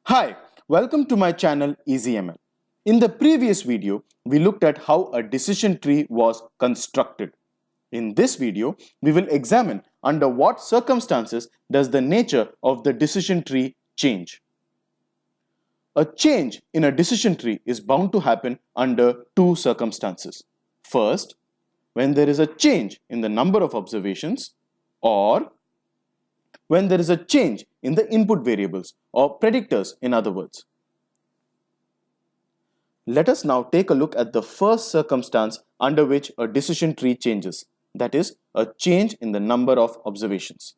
Hi, welcome to my channel EasyML. In the previous video, we looked at how a decision tree was constructed. In this video, we will examine under what circumstances does the nature of the decision tree change. A change in a decision tree is bound to happen under two circumstances. First, when there is a change in the number of observations, or when there is a change in the input variables or predictors, in other words. Let us now take a look at the first circumstance under which a decision tree changes, that is, a change in the number of observations.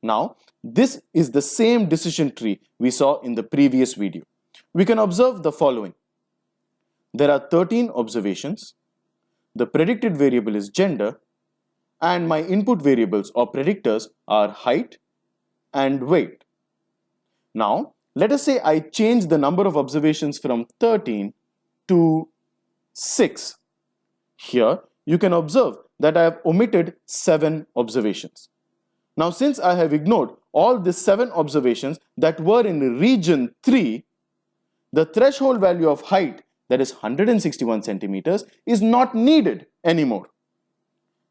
Now, this is the same decision tree we saw in the previous video. We can observe the following. There are 13 observations, the predicted variable is gender, and my input variables or predictors are height and weight. Now, let us say I change the number of observations from 13 to 6. Here, you can observe that I have omitted 7 observations. Now, since I have ignored all the 7 observations that were in region 3, the threshold value of height, that is 161 centimeters, is not needed anymore.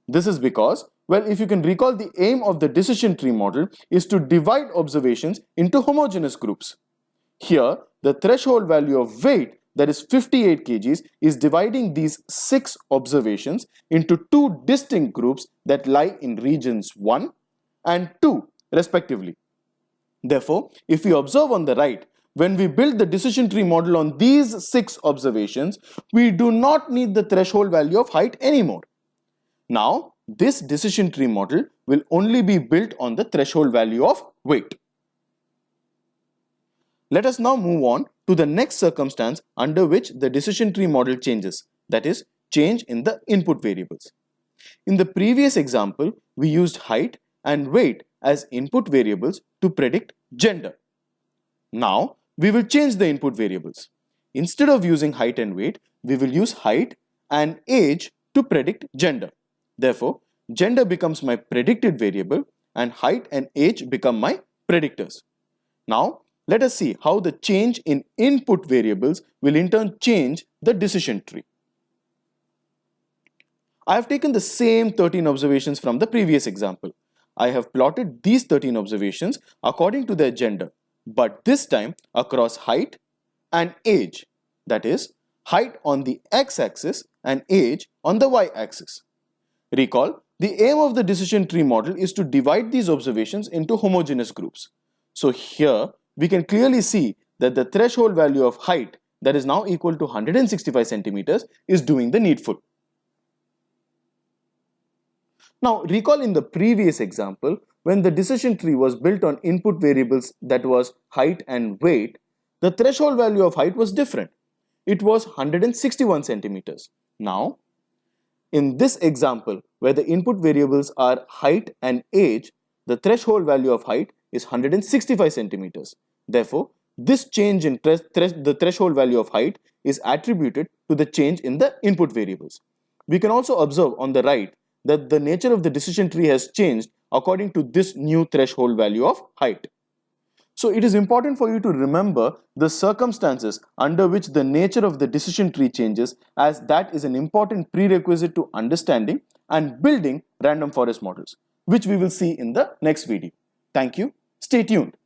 This is because, well, if you can recall, the aim of the decision tree model is to divide observations into homogeneous groups. Here, the threshold value of weight, that is 58 kgs, is dividing these 6 observations into 2 distinct groups that lie in regions 1 and 2 respectively. Therefore, if we observe on the right, when we build the decision tree model on these 6 observations, we do not need the threshold value of height anymore. Now, this decision tree model will only be built on the threshold value of weight. Let us now move on to the next circumstance under which the decision tree model changes, that is, change in the input variables. In the previous example, we used height and weight as input variables to predict gender. Now, we will change the input variables. Instead of using height and weight, we will use height and age to predict gender. Therefore, gender becomes my predicted variable and height and age become my predictors. Now, let us see how the change in input variables will in turn change the decision tree. I have taken the same 13 observations from the previous example. I have plotted these 13 observations according to their gender, but this time across height and age, that is, height on the x-axis and age on the y-axis. Recall, the aim of the decision tree model is to divide these observations into homogeneous groups. So here, we can clearly see that the threshold value of height, that is now equal to 165 centimeters, is doing the needful. Now, recall in the previous example, when the decision tree was built on input variables that was height and weight, the threshold value of height was different. It was 161 centimeters. Now, in this example, where the input variables are height and age, the threshold value of height is 165 centimeters. Therefore, this change in the threshold value of height is attributed to the change in the input variables. We can also observe on the right that the nature of the decision tree has changed according to this new threshold value of height. So it is important for you to remember the circumstances under which the nature of the decision tree changes, as that is an important prerequisite to understanding and building random forest models, which we will see in the next video. Thank you. Stay tuned.